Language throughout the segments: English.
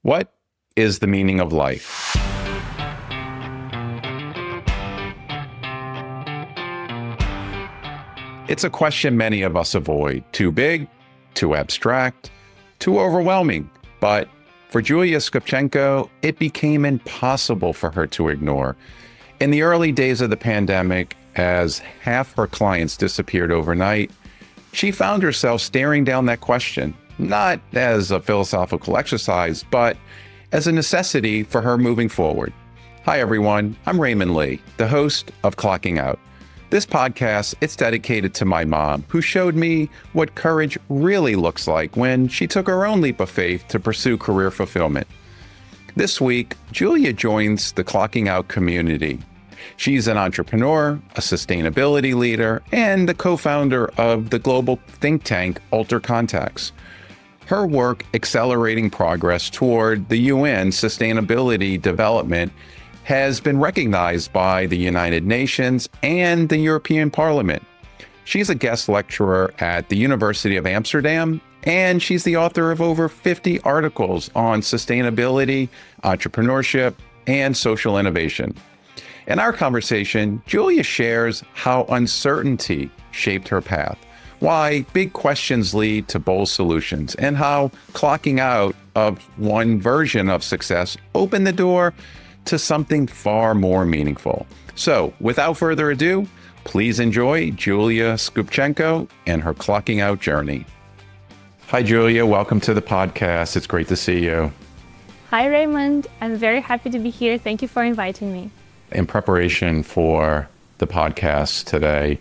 What is the meaning of life? It's a question many of us avoid. Too big, too abstract, too overwhelming. But for Julia Skupchenko, it became impossible for her to ignore. In the early days of the pandemic, as half her clients disappeared overnight, she found herself staring down that question, not as a philosophical exercise, but as a necessity for her moving forward. Hi, everyone. I'm Raymond Lee, the host of Clocking Out. This podcast, it's dedicated to my mom, who showed me what courage really looks like when she took her own leap of faith to pursue career fulfillment. This week, Julia joins the Clocking Out community. She's an entrepreneur, a sustainability leader, and the co-founder of the global think tank AlterContacts. Her work accelerating progress toward the UN Sustainability Development has been recognized by the United Nations and the European Parliament. She's a guest lecturer at the University of Amsterdam, and she's the author of over 50 articles on sustainability, entrepreneurship, and social innovation. In our conversation, Julia shares how uncertainty shaped her path, why big questions lead to bold solutions, and how clocking out of one version of success opened the door to something far more meaningful. So, without further ado, please enjoy Julia Skupchenko and her clocking out journey. Hi, Julia. Welcome to the podcast. It's great to see you. Hi, Raymond. I'm very happy to be here. Thank you for inviting me. In preparation for the podcast today,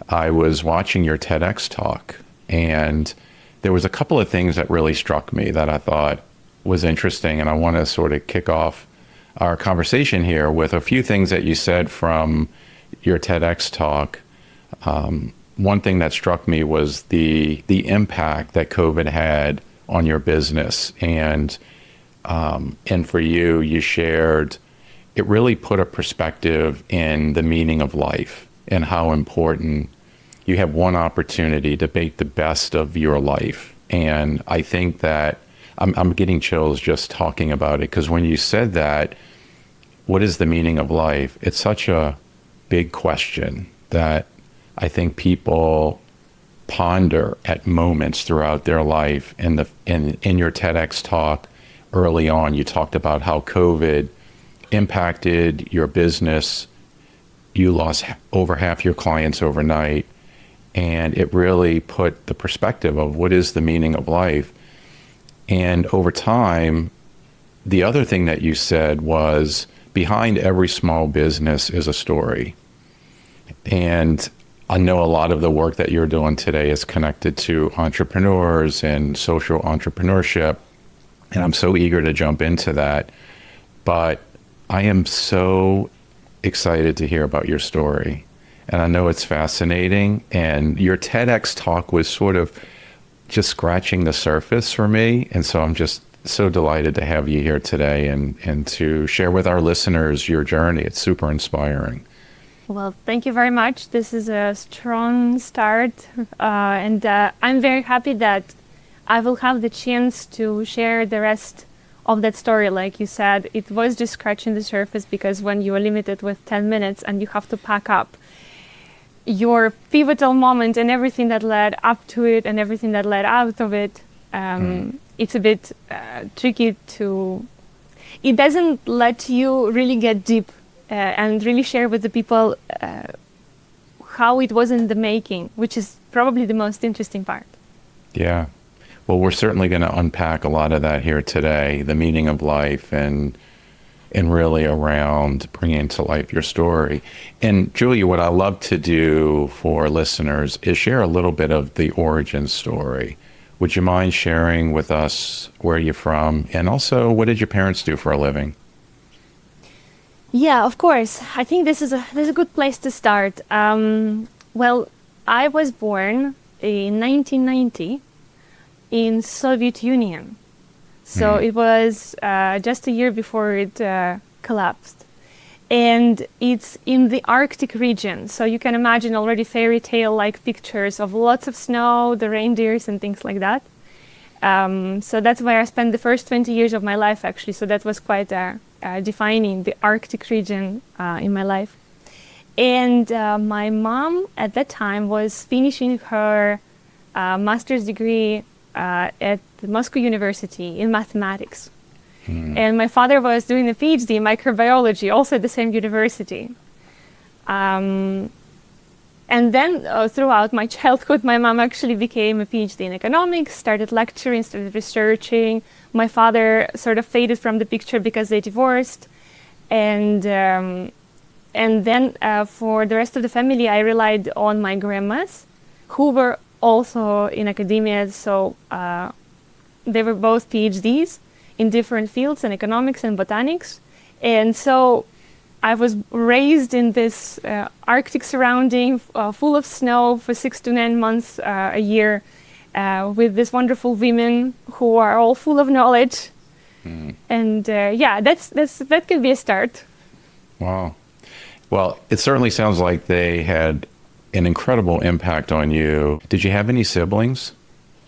I was watching your TEDx talk, and there was a couple of things that really struck me that I thought was interesting, and I want to sort of kick off our conversation here with a few things that you said from your TEDx talk. One thing that struck me was the impact that COVID had on your business, and for you, you shared it really put a perspective in the meaning of life and how important you have one opportunity to make the best of your life. And I think that I'm getting chills just talking about it, because when you said that, what is the meaning of life? It's such a big question that I think people ponder at moments throughout their life. In your TEDx talk early on, you talked about how COVID impacted your business. You lost over half your clients overnight, and it really put the perspective of what is the meaning of life. And over time, the other thing that you said was, behind every small business is a story. And I know a lot of the work that you're doing today is connected to entrepreneurs and social entrepreneurship, and I'm so eager to jump into that. But I am so excited to hear about your story, and I know it's fascinating, and your TEDx talk was sort of just scratching the surface for me, and so I'm just so delighted to have you here today and to share with our listeners your journey. It's super inspiring. Well, thank you very much. This is a strong start, and I'm very happy that I will have the chance to share the rest of that story. Like you said, it was just scratching the surface, because when you are limited with 10 minutes and you have to pack up your pivotal moment and everything that led up to it and everything that led out of it, it's a bit tricky to, it doesn't let you really get deep and really share with the people how it was in the making, which is probably the most interesting part. Yeah. Well, we're certainly going to unpack a lot of that here today, the meaning of life and really around bringing to life your story. And Julia, what I love to do for listeners is share a little bit of the origin story. Would you mind sharing with us where you're from, and also what did your parents do for a living? Yeah, of course. I think this is a good place to start. Well, I was born in 1990 in Soviet Union. So it was just a year before it collapsed. And it's in the Arctic region. So you can imagine already fairy tale-like pictures of lots of snow, the reindeers and things like that. So that's where I spent the first 20 years of my life, actually. So that was quite defining the Arctic region in my life. And my mom at that time was finishing her master's degree at the Moscow University in mathematics. And my father was doing a PhD in microbiology, also at the same university. And then throughout my childhood, my mom actually became a PhD in economics, started lecturing, started researching. My father sort of faded from the picture because they divorced. And then for the rest of the family, I relied on my grandmas, who were also in academia. So they were both PhDs in different fields, in economics and botanics. And so I was raised in this Arctic surrounding, full of snow for 6 to 9 months a year, with these wonderful women who are all full of knowledge. And that could be a start. Wow. Well, it certainly sounds like they had an incredible impact on you. Did you have any siblings?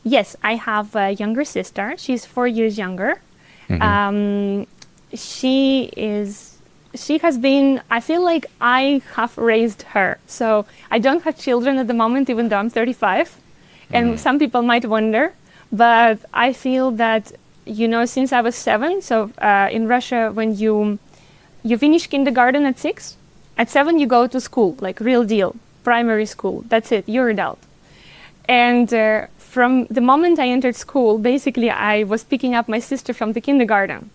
Yes, I have a younger sister. She's 4 years younger. She has been, I feel like I have raised her. So I don't have children at the moment, even though I'm 35. And some people might wonder, but I feel that, since I was 7, so in Russia, when you finish kindergarten at 6, at 7 you go to school, like real deal, primary school. That's it, you're adult. And from the moment I entered school, basically I was picking up my sister from the kindergarten.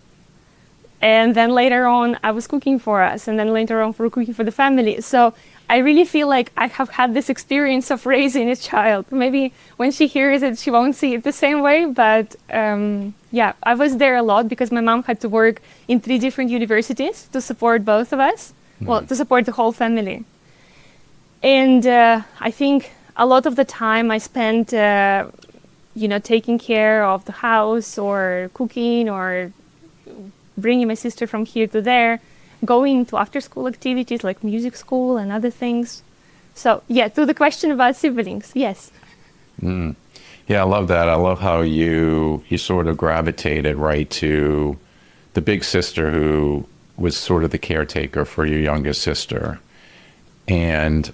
And then later on, I was cooking for us, and then later on for cooking for the family. So I really feel like I have had this experience of raising a child. Maybe when she hears it, she won't see it the same way, but I was there a lot because my mom had to work in 3 different universities to support both of us, to support the whole family. And I think a lot of the time I spent, taking care of the house or cooking or bringing my sister from here to there, going to after-school activities like music school and other things. So, to the question about siblings, yes. Yeah, I love that. I love how you sort of gravitated right to the big sister who was sort of the caretaker for your youngest sister. And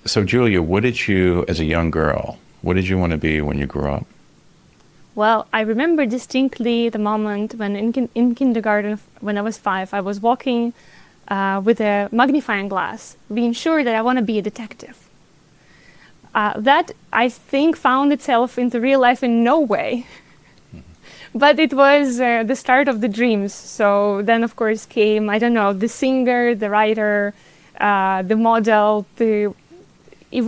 so, Julia, what did you, as a young girl, what did you want to be when you grew up? Well, I remember distinctly the moment when in kindergarten, when I was 5, I was walking with a magnifying glass, being sure that I want to be a detective. That, I think, found itself into real life in no way. But it was the start of the dreams. So then, of course, came, the singer, the writer, the model.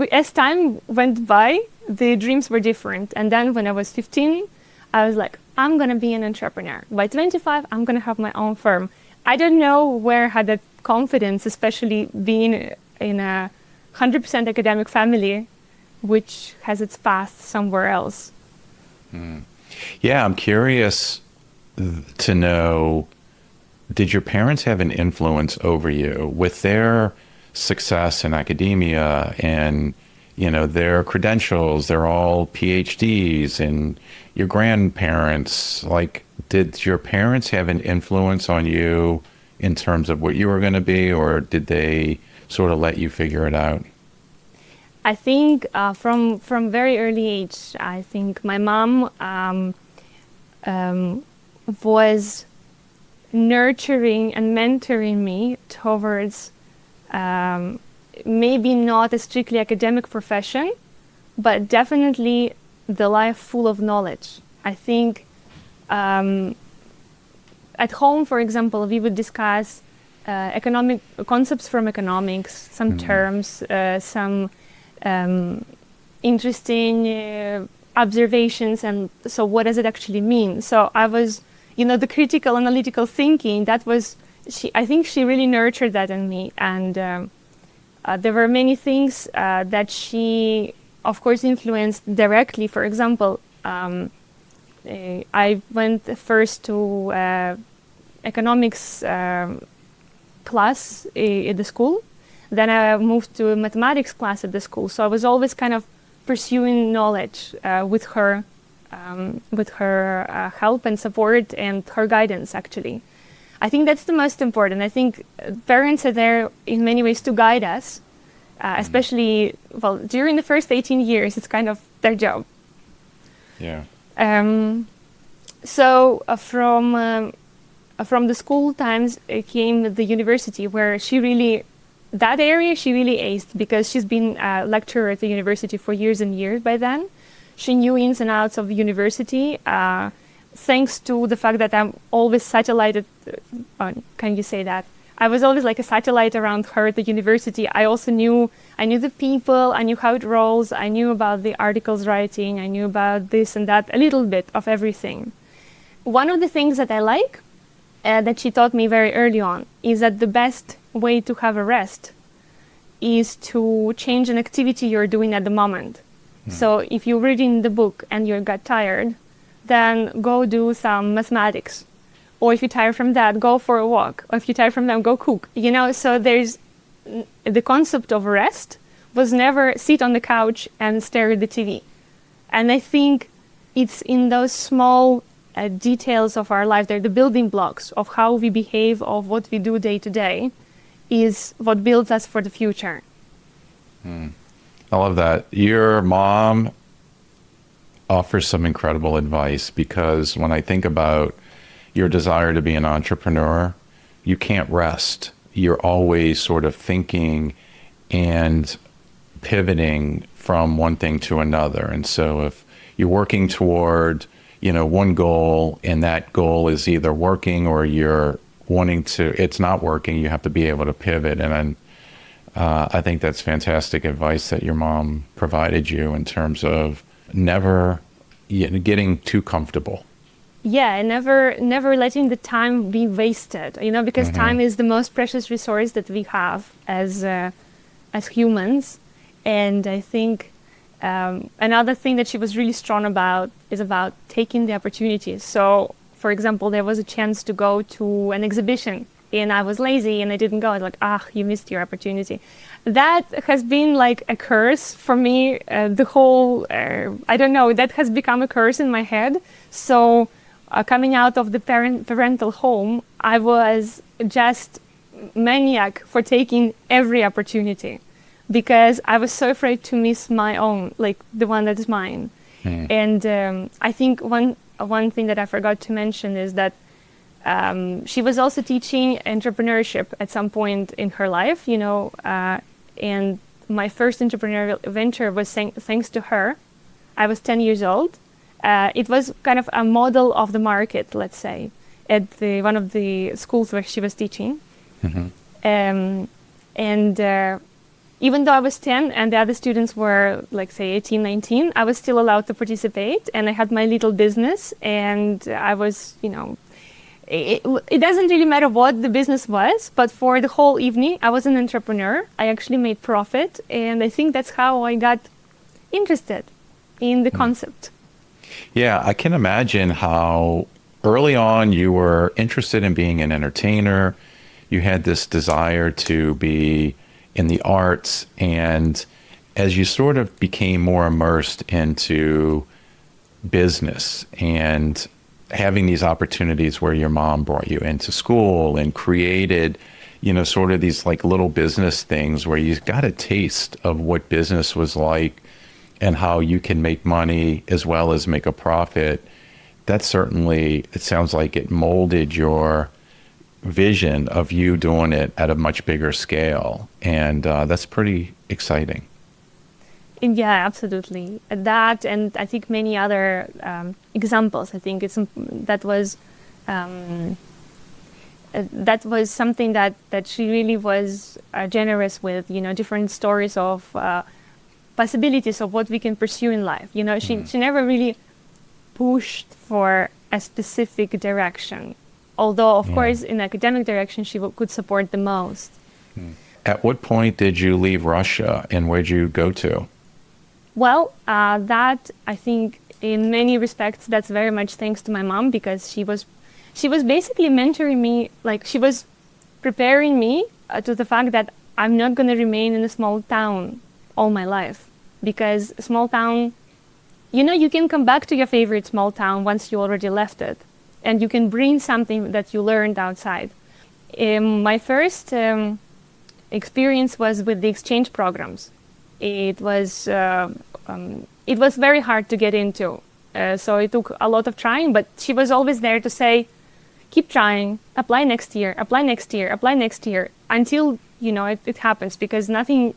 As time went by, the dreams were different. And then when I was 15, I was like, I'm going to be an entrepreneur. By 25, I'm going to have my own firm. I don't know where I had that confidence, especially being in a 100% academic family, which has its path somewhere else. Yeah, I'm curious to know, did your parents have an influence over you with their success in academia and their credentials? They're all PhDs, and your grandparents, did your parents have an influence on you in terms of what you were going to be, or did they sort of let you figure it out? I think from very early age, I think my mom was nurturing and mentoring me towards maybe not a strictly academic profession, but definitely the life full of knowledge. I think at home, for example, we would discuss economic concepts from economics, some terms, some interesting observations, and so what does it actually mean? So I was, the critical analytical thinking, I think she really nurtured that in me. And there were many things that she, of course, influenced directly. For example, I went first to economics class at the school. Then I moved to a mathematics class at the school. So I was always kind of pursuing knowledge with her with her help and support and her guidance, actually. I think that's the most important. I think parents are there in many ways to guide us, especially, well, during the first 18 years, it's kind of their job. Yeah. So from the school times came the university, where she really aced, because she's been a lecturer at the university for years and years by then. She knew ins and outs of the university, thanks to the fact that I'm always satellited. Can you say that? I was always like a satellite around her at the university. I knew the people, I knew how it rolls, I knew about the articles writing, I knew about this and that, a little bit of everything. One of the things that I like, that she taught me very early on, is that the best way to have a rest is to change an activity you're doing at the moment. So if you're reading the book and you got tired, then go do some mathematics. Or if you're tired from that, go for a walk. Or if you're tired from that, go cook. So there's the concept of rest was never sit on the couch and stare at the TV. And I think it's in those small details of our life, they're the building blocks of how we behave, of what we do day to day, is what builds us for the future. I love that. Your mom offers some incredible advice, because when I think about your desire to be an entrepreneur, you can't rest. You're always sort of thinking and pivoting from one thing to another. And so if you're working toward, one goal, and that goal is either working or you're wanting to, it's not working, you have to be able to pivot. And I think that's fantastic advice that your mom provided you, in terms of never getting too comfortable. Yeah, and never letting the time be wasted, because time is the most precious resource that we have as humans. And I think another thing that she was really strong about is about taking the opportunities. So, for example, there was a chance to go to an exhibition, and I was lazy and I didn't go. I was like, you missed your opportunity. That has been like a curse for me. The whole, I don't know, that has become a curse in my head. So coming out of the parental home, I was just maniac for taking every opportunity, because I was so afraid to miss my own, like the one that is mine. And I think one thing that I forgot to mention is that she was also teaching entrepreneurship at some point in her life, and my first entrepreneurial venture was thanks to her. I was 10 years old. It was kind of a model of the market, let's say, at one of the schools where she was teaching. Even though I was 10 and the other students were, like, say, 18, 19, I was still allowed to participate, and I had my little business, and I was, it doesn't really matter what the business was, but for the whole evening, I was an entrepreneur. I actually made profit, and I think that's how I got interested in the concept. Yeah, I can imagine how early on you were interested in being an entertainer. You had this desire to be in the arts, and as you sort of became more immersed into business and having these opportunities where your mom brought you into school and created, sort of these like little business things where you got a taste of what business was like and how you can make money as well as make a profit, that certainly, it sounds like it molded your vision of you doing it at a much bigger scale. And that's pretty exciting. Yeah, absolutely. That, and I think many other examples. I think that was something that she really was generous with. Different stories of possibilities of what we can pursue in life. She never really pushed for a specific direction. Although, of course, in academic direction, she could support the most. At what point did you leave Russia, and where'd you go to? Well, that, I think, in many respects, that's very much thanks to my mom, because she was basically mentoring me, like she was preparing me to the fact that I'm not going to remain in a small town all my life, because a small town you can come back to your favorite small town once you already left it, and you can bring something that you learned outside. My first experience was with the exchange programs. It was very hard to get into, so it took a lot of trying, but she was always there to say, keep trying, apply next year, apply next year, apply next year, until it happens, because nothing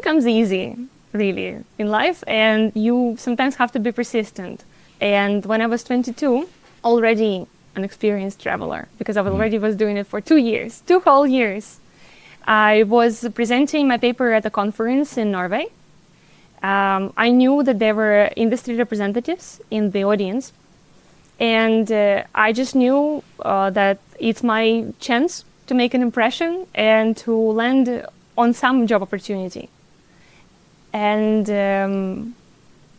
comes easy, really, in life, and you sometimes have to be persistent. And when I was 22, already an experienced traveler, because I already was doing it for 2 whole years. I was presenting my paper at a conference in Norway. I knew that there were industry representatives in the audience, and I just knew that it's my chance to make an impression and to land on some job opportunity. And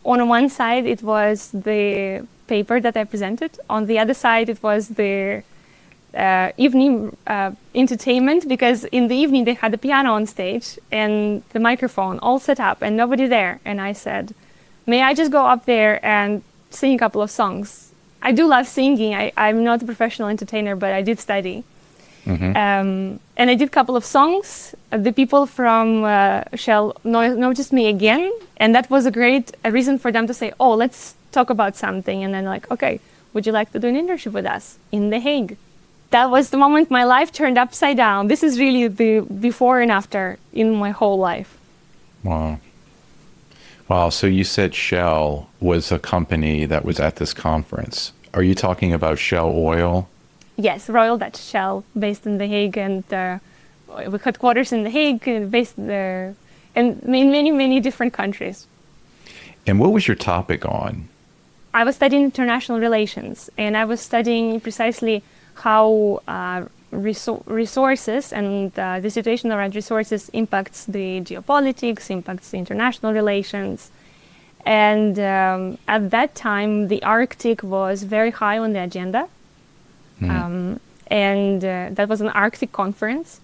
on one side, it was the paper that I presented. On the other side, it was the evening entertainment, because in the evening they had the piano on stage and the microphone all set up and nobody there. And I said, may I just go up there and sing a couple of songs? I do love singing. I'm not a professional entertainer, but I did study. And I did a couple of songs. The people from Shell noticed me again, and that was a great reason for them to say, oh, let's talk about something. And then like, okay, would you like to do an internship with us in The Hague? That was the moment my life turned upside down. This is really the before and after in my whole life. Wow. Wow. So you said Shell was a company that was at this conference. Are you talking about Shell Oil? Yes, Royal Dutch Shell, based in The Hague, and with headquarters in The Hague, based there, and in many, many different countries. And what was your topic on? I was studying international relations, and I was studying precisely how resources and the situation around resources impacts the geopolitics, impacts the international relations. And at that time, the Arctic was very high on the agenda. And that was an Arctic conference.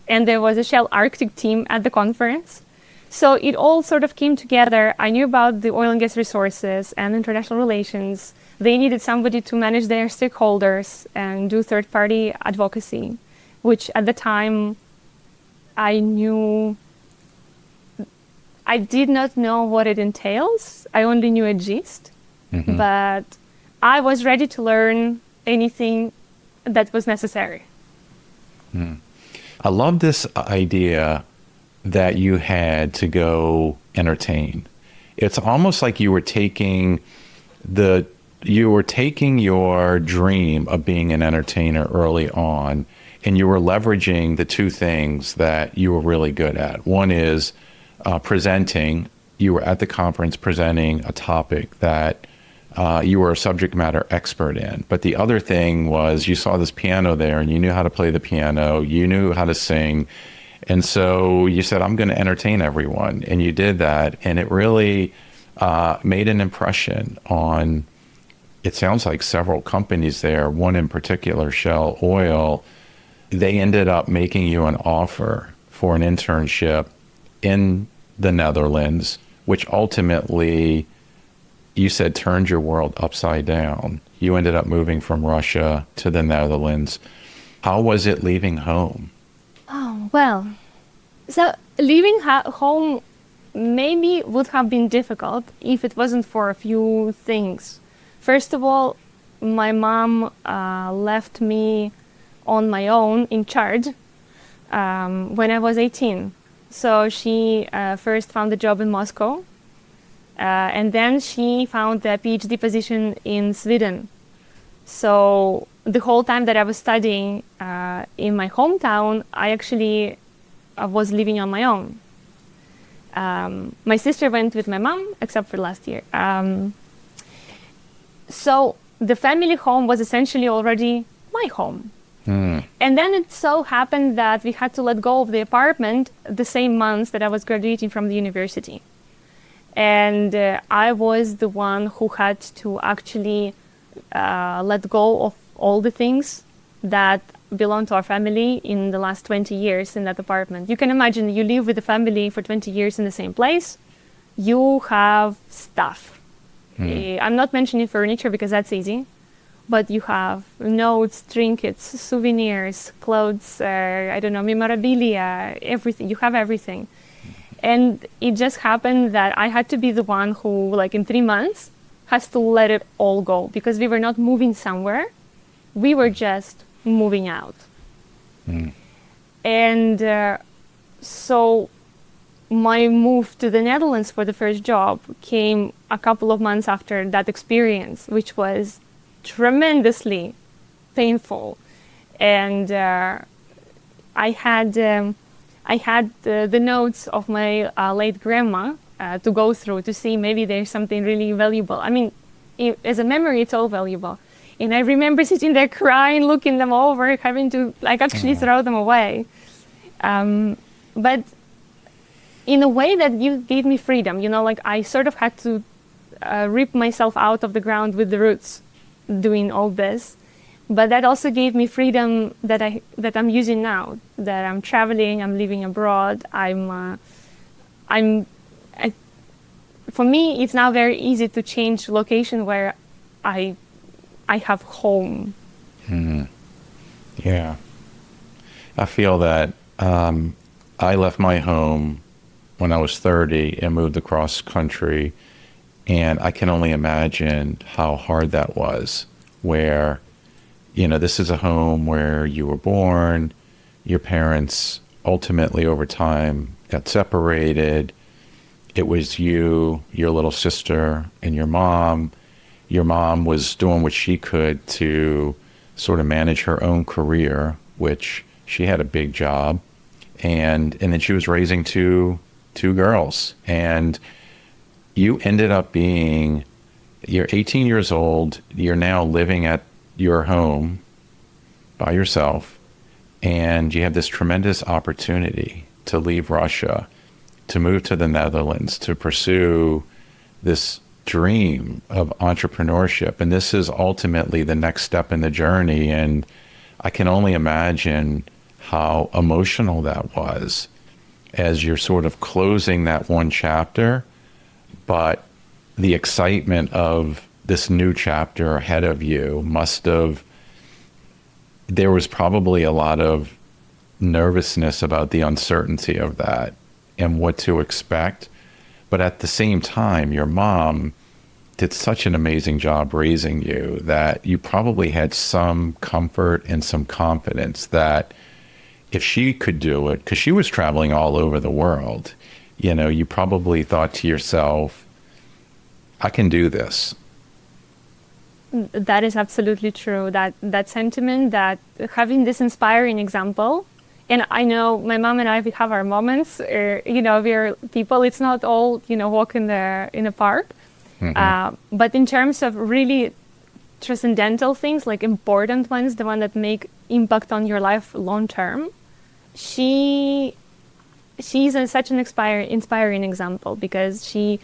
And there was a Shell Arctic team at the conference. So it all sort of came together. I knew about the oil and gas resources and international relations. They needed somebody to manage their stakeholders and do third-party advocacy, which at the time I did not know what it entails. I only knew a gist, but I was ready to learn anything that was necessary. I love this idea that you had to go entertain. It's almost like you were taking your dream of being an entertainer early on, and you were leveraging the two things that you were really good at. One is presenting. You were at the conference presenting a topic that you were a subject matter expert in. But the other thing was you saw this piano there and you knew how to play the piano, you knew how to sing. And so you said, I'm going to entertain everyone. And you did that. And it really made an impression on, it sounds like several companies there, one in particular, Shell Oil. They ended up making you an offer for an internship in the Netherlands, which ultimately, you said, turned your world upside down. You ended up moving from Russia to the Netherlands. How was it leaving home? Oh, well, so leaving home maybe would have been difficult if it wasn't for a few things. First of all, my mom left me on my own in charge when I was 18. So she first found a job in Moscow, and then she found a PhD position in Sweden. So the whole time that I was studying in my hometown, I actually was living on my own. My sister went with my mom, except for last year. So the family home was essentially already my home. And then it so happened that we had to let go of the apartment the same month that I was graduating from the university. And I was the one who had to actually let go of all the things that belong to our family in the last 20 years in that apartment. You can imagine you live with the family for 20 years in the same place. you have stuff. I'm not mentioning furniture because that's easy, but you have notes, trinkets, souvenirs, clothes, I don't know, memorabilia, everything. You have everything. And it just happened that I had to be the one who, like in 3 months, has to let it all go because we were not moving somewhere. We were just moving out. And so my move to the Netherlands for the first job came a couple of months after that experience, which was tremendously painful. And I had the notes of my late grandma to go through to see maybe there's something really valuable. I mean, as a memory, it's all valuable. And I remember sitting there crying, looking them over, having to like actually throw them away. But in a way that gave me freedom, you know, like I sort of had to rip myself out of the ground with the roots doing all this. But that also gave me freedom that I'm using now, that I'm traveling, I'm living abroad, for me, it's now very easy to change location where I have home. Yeah. I feel that I left my home when I was 30 and moved across country, and I can only imagine how hard that was, where, you know, this is a home where you were born, your parents ultimately over time got separated. It was you, your little sister, and your mom. Your mom was doing what she could to sort of manage her own career, which she had a big job. And then she was raising two girls. And you ended up you're 18 years old. You're now living at your home by yourself. And you have this tremendous opportunity to leave Russia, to move to the Netherlands, to pursue this dream of entrepreneurship. And this is ultimately the next step in the journey. And I can only imagine how emotional that was as you're sort of closing that one chapter, but the excitement of this new chapter ahead of you there was probably a lot of nervousness about the uncertainty of that and what to expect. But at the same time, your mom did such an amazing job raising you that you probably had some comfort and some confidence that if she could do it, because she was traveling all over the world, you know, you probably thought to yourself, I can do this. That is absolutely true. That sentiment, that having this inspiring example, and I know my mom and I, we have our moments. You know, we're people. It's not all, you know, walk in a park. But in terms of really transcendental things, like important ones, the one that make impact on your life long term, she's such an inspiring example because she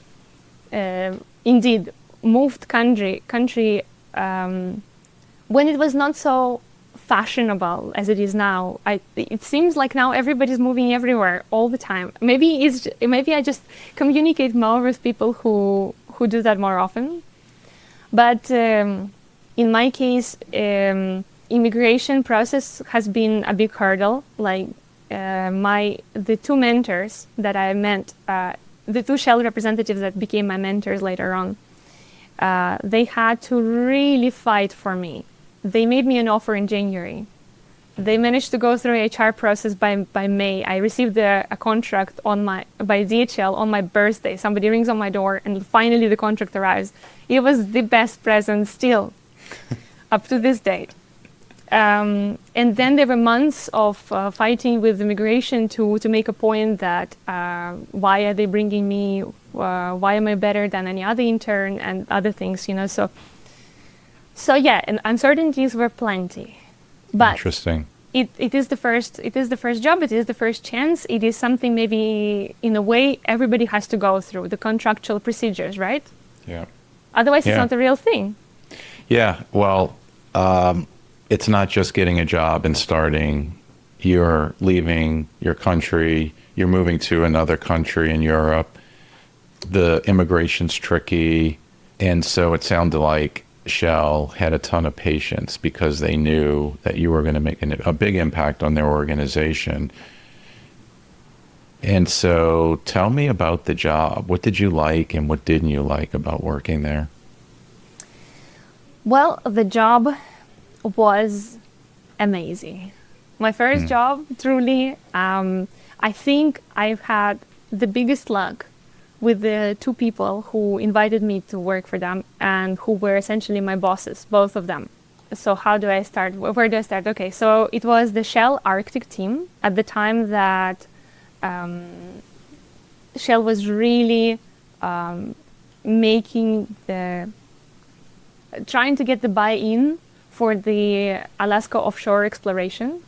indeed moved country when it was not so fashionable as it is now. It seems like now everybody's moving everywhere all the time. Maybe I just communicate more with people who do that more often. But in my case, immigration process has been a big hurdle. Like the two mentors that I met, the two Shell representatives that became my mentors later on, they had to really fight for me. They made me an offer in January. They managed to go through HR process by May. I received a contract by DHL on my birthday. Somebody rings on my door and finally the contract arrives. It was the best present still up to this date. And then there were months of fighting with immigration to make a point that why are they bringing me? Why am I better than any other intern and other things, you know? So yeah, and uncertainties were plenty. But interesting. It is the first job. It is the first chance. It is something maybe in a way everybody has to go through the contractual procedures, right? Yeah. Otherwise, it's not a real thing. Yeah. Well, it's not just getting a job and starting. You're leaving your country. You're moving to another country in Europe. the immigration's tricky. And so it sounded like Shell had a ton of patience because they knew that you were going to make a big impact on their organization. And so tell me about the job. What did you like and what didn't you like about working there? Well, the job was amazing. My first job, truly, I think I've had the biggest luck with the two people who invited me to work for them and who were essentially my bosses, both of them. So how do I start? Where do I start? Okay, so it was the Shell Arctic team at the time that Shell was really trying to get the buy-in for the Alaska offshore exploration.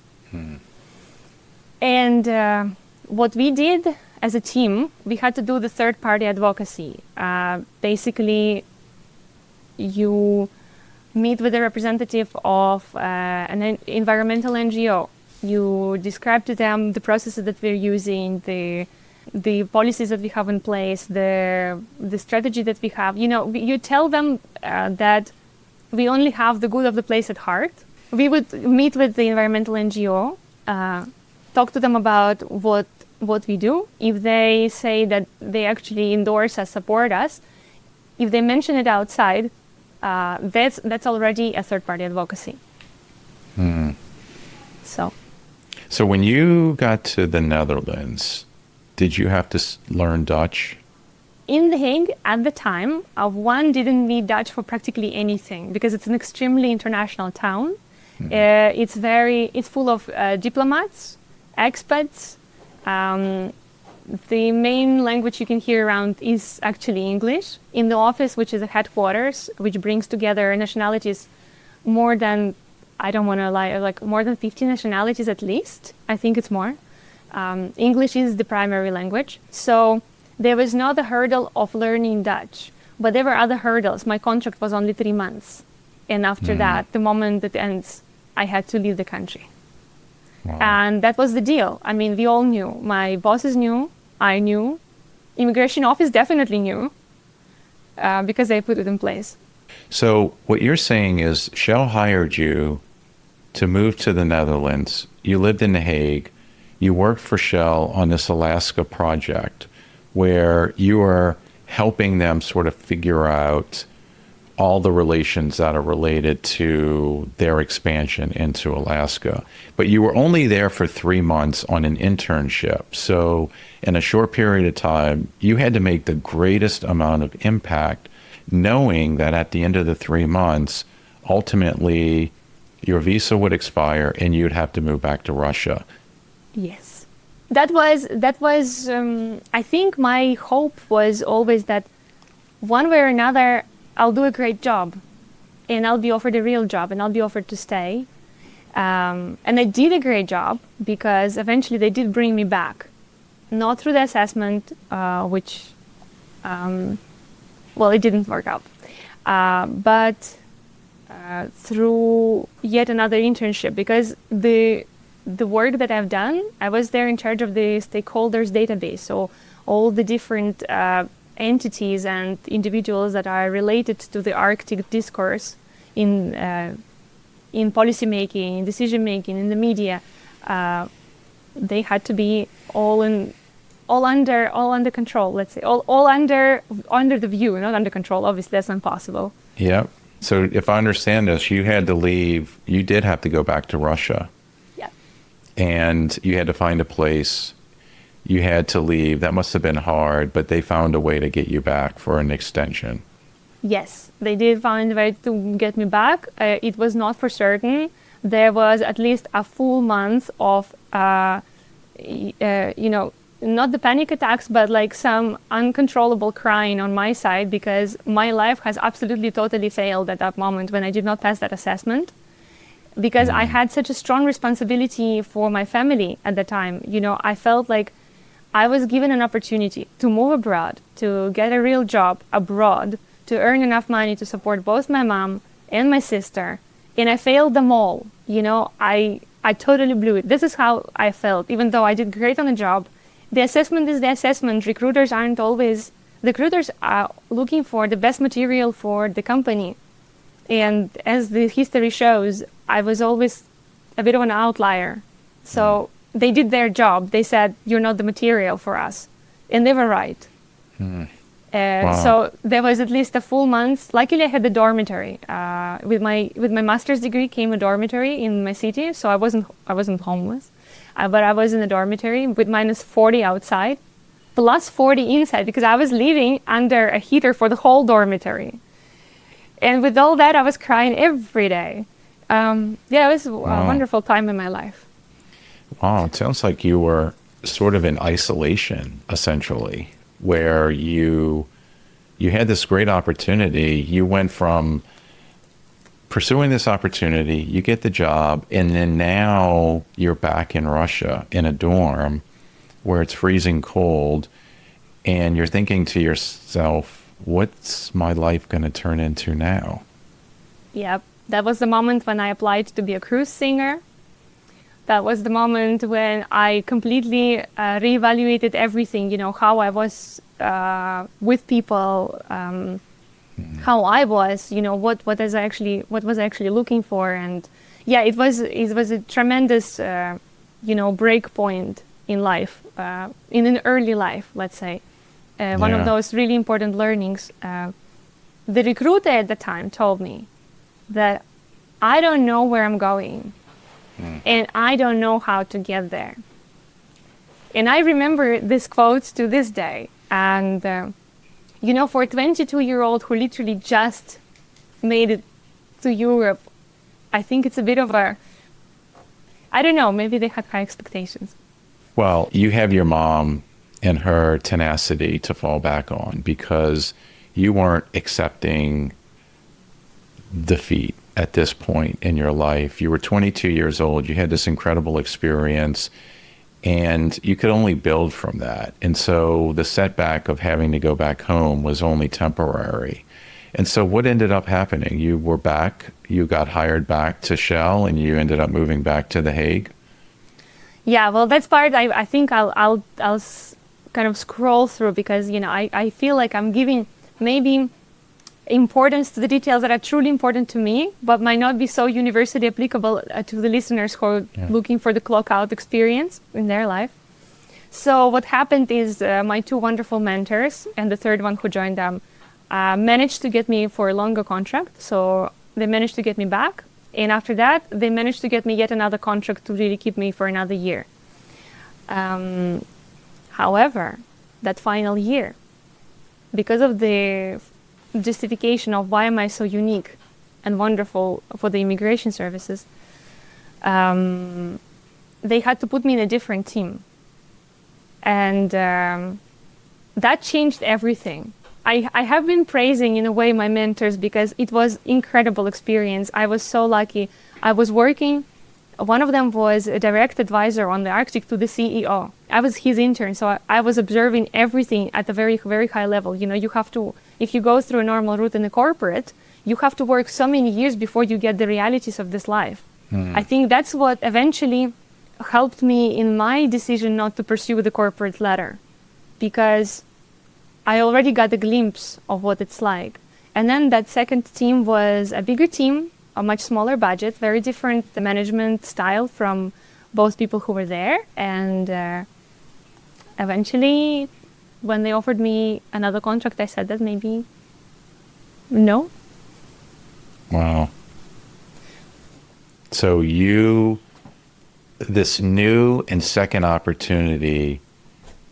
And what we did as a team, we had to do the third-party advocacy. Basically, you meet with a representative of an environmental NGO. You describe to them the processes that we're using, the policies that we have in place, the strategy that we have. You tell them that we only have the good of the place at heart. We would meet with the environmental NGO, talk to them about what we do. If they say that they actually endorse us, support us, if they mention it outside, that's already a third-party advocacy. So when you got to the Netherlands, did you have to learn Dutch? In The Hague, at the time, one didn't need Dutch for practically anything because it's an extremely international town. It's full of diplomats, expats. The main language you can hear around is actually English. In the office, which is a headquarters, which brings together nationalities more than, I don't want to lie, like more than 50 nationalities at least. I think it's more. English is the primary language. So there was not the hurdle of learning Dutch, but there were other hurdles. My contract was only 3 months. And after that, the moment it ends, I had to leave the country. Wow. And that was the deal. I mean, we all knew. My bosses knew, I knew. Immigration office definitely knew because they put it in place. So what you're saying is Shell hired you to move to the Netherlands. You lived in The Hague. You worked for Shell on this Alaska project where you are helping them sort of figure out all the relations that are related to their expansion into Alaska. But you were only there for 3 months on an internship. So in a short period of time, you had to make the greatest amount of impact, knowing that at the end of the 3 months, ultimately your visa would expire and you'd have to move back to Russia. Yes. That was I think my hope was always that one way or another, I'll do a great job and I'll be offered a real job and I'll be offered to stay. And I did a great job because eventually they did bring me back. Not through the assessment, which, it didn't work out. But through yet another internship because the work that I've done, I was there in charge of the stakeholders database. So all the different entities and individuals that are related to the Arctic discourse in policy making, in decision making, in the media, they had to be all under control. Let's say all under the view, not under control. Obviously, that's impossible. Yeah. So if I understand this, you had to leave. You did have to go back to Russia. Yeah. And you had to find a place. You had to leave. That must have been hard, but they found a way to get you back for an extension. Yes, they did find a way to get me back. It was not for certain. There was at least a full month of, not the panic attacks, but like some uncontrollable crying on my side because my life has absolutely totally failed at that moment when I did not pass that assessment. Because I had such a strong responsibility for my family at the time. I felt like I was given an opportunity to move abroad, to get a real job abroad, to earn enough money to support both my mom and my sister. And I failed them all. I totally blew it. This is how I felt, even though I did great on the job. The assessment is the assessment. Recruiters aren't always the recruiters are looking for the best material for the company. And as the history shows, I was always a bit of an outlier. So they did their job. They said, you're not the material for us. And they were right. Wow. So there was at least a full month. Luckily, I had a dormitory. With my master's degree came a dormitory in my city, so I wasn't homeless, but I was in a dormitory with -40 outside, +40 inside, because I was living under a heater for the whole dormitory. And with all that, I was crying every day. It was a wonderful time in my life. Wow, it sounds like you were sort of in isolation, essentially, where you had this great opportunity. You went from pursuing this opportunity, you get the job, and then now you're back in Russia in a dorm where it's freezing cold, and you're thinking to yourself, what's my life going to turn into now? Yep, that was the moment when I applied to be a cruise singer. That was the moment when I completely reevaluated everything, how I was with people, how I was, what was I actually looking for. And yeah, it was a tremendous, break point in life, in an early life, let's say. One of those really important learnings. The recruiter at the time told me that I don't know where I'm going. And I don't know how to get there. And I remember this quote to this day. And, for a 22-year-old who literally just made it to Europe, I think it's a bit of I don't know, maybe they had high expectations. Well, you have your mom and her tenacity to fall back on, because you weren't accepting defeat at this point in your life. You were 22 years old. You had this incredible experience, and you could only build from that. And so the setback of having to go back home was only temporary. And so what ended up happening? You were back, you got hired back to Shell, and you ended up moving back to The Hague? Yeah, well, that's part I think I'll kind of scroll through, because, I feel like I'm giving maybe importance to the details that are truly important to me, but might not be so universally applicable to the listeners who are looking for the clock out experience in their life. So what happened is my two wonderful mentors and the third one who joined them managed to get me for a longer contract. So they managed to get me back. And after that, they managed to get me yet another contract to really keep me for another year. However, that final year, because of the justification of why am I so unique and wonderful for the immigration services, they had to put me in a different team. And that changed everything. I have been praising, in a way, my mentors, because it was incredible experience. I was so lucky. I was working, one of them was a direct advisor on the Arctic to the CEO. I was his intern, so I was observing everything at a very, very high level. You have to, if you go through a normal route in a corporate, you have to work so many years before you get the realities of this life. I think that's what eventually helped me in my decision not to pursue the corporate ladder, because I already got a glimpse of what it's like. And then that second team was a bigger team, a much smaller budget, very different management style from both people who were there. And eventually, when they offered me another contract, I said that maybe no. Wow. So this new and second opportunity,